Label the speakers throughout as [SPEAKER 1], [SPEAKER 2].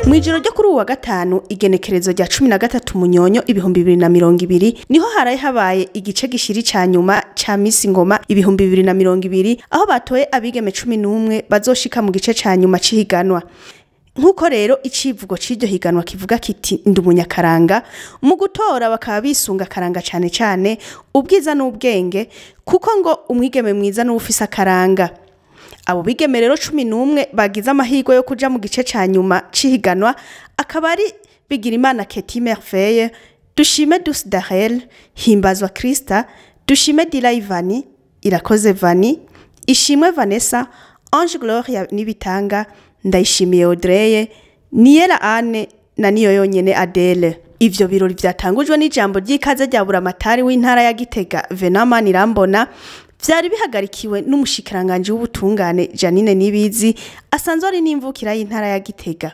[SPEAKER 1] Mwijoro ryo kuri uwa gatanu igenekerezo rya 13 Munyonyo 2020 niho haraye habaye igice gishiri ca nyuma ca Miss Ngoma 2020 aho batoye abigeme 11 bazoshika mu gice ca nyuma cihiganwa. Nkuko rero icivugo c'iryo higanwa kivuga kiti ndi umunyakaranga mu gutora bakaba bisunga karanga cane cane ubwiza n'ubwenge kuko ngo umwigeme mwiza n'ufise akaranga. Abo bigeme rero 11 bagize amahirwe yo kuja mu gice ca nyuma cihiganwa akaba ari Bigirimana Keti Merveille, Dushime Dus Darel, Himbazwa Krista, Dushime Dilaivani, Irakoze Vani, Ishimwe Vanessa, Ange Gloria Nibitanga, Ndayishimiye Audrey, Niela Anne na niyo yonyene Adele. Ivyo birori vyatangujwe n'ijambo ry'ikaze rya buramatari w'intara ya Gitega Venamani Rambona vyari bihagarikiwe n'umushikiranganje w'ubutungane Janine Nibizi asanzwe ari n'imvukira y'intara ya Gitega.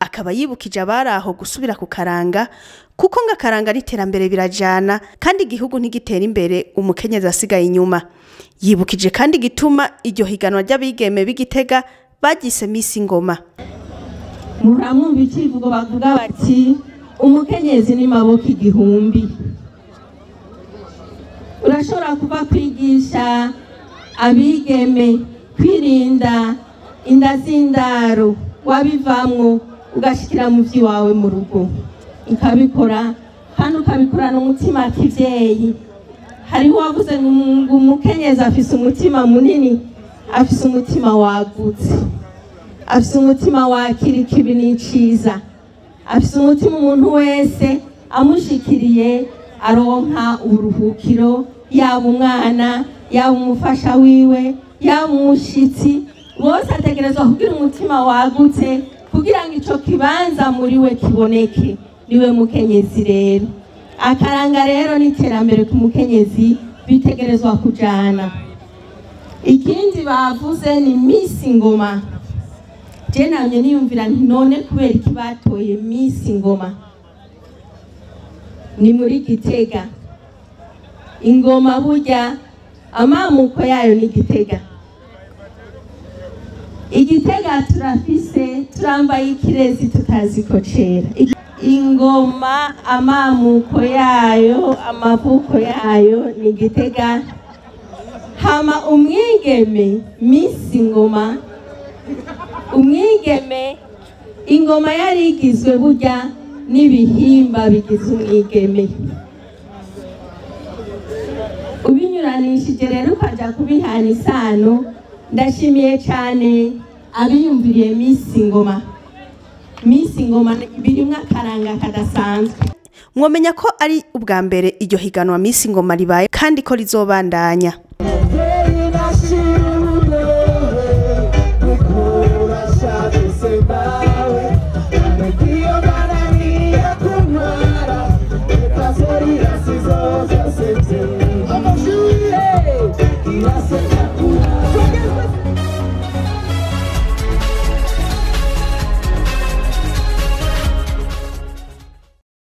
[SPEAKER 1] Akaba yibukije abaraho gusubira ku karanga kuko nga karanga riterambere birajana kandi igihugu ntigitera imbere umukenyezi asigaye inyuma. Yibukije kandi gituma iryo higanwa ry'abigeme b'Igitega bagise Miss Ngoma.
[SPEAKER 2] Muramumva icivugo bavuga bati umukenyezi ni maboko igihumbi. Urashobora kuva kwigisha abigeme kwirinda indazindaro wabivamwo ugashikira mu vyiwawe mu rugo ukabikora kandi ukabikorana umutima kivyeyi. Hariho wavuze ngo umukenyezi afise umutima munini, afise umutima wagutse, afise umutima wakira ikibi n'iciza, afise umutima umuntu wese amushikiriye aronka uruhukiro, yaba umwana, yaba umufasha wiwe, yaba umushitsi, bose ategerezwa kugira umutima wagutse kugira ngo ico kibanza muri we kiboneke. Niwe mukenyezi rero. Akaranga rero n'iterambere ku mukenyezi bitegerezwa kujana. Ikindi bavuze ni Miss Ngoma. Je namye niyumvira nti none kubera iki batoye Miss Ngoma? Ni muri Gitega. Ingoma burya amamuko yayo ni Gitega. Igitega turafise turambaye ikirezi tutazi ko cera. Ingoma amamuko yayo amavuko yayo ni Gitega. Hama umwigeme Miss Ngoma, umwigeme ingoma yari igizwe burya n'ibihimba bigize umwigeme. Ubinyuranishije rero ukaja kubihana isano. Ndashimiye cyane abiyumviriye Miss Ngoma. Miss Ngoma birimwe akaranga kadasanzwe.
[SPEAKER 1] Mwomenya ko ari ubwa mbere iryo higanwa Miss Ngoma ribaye kandi ko rizobandanya.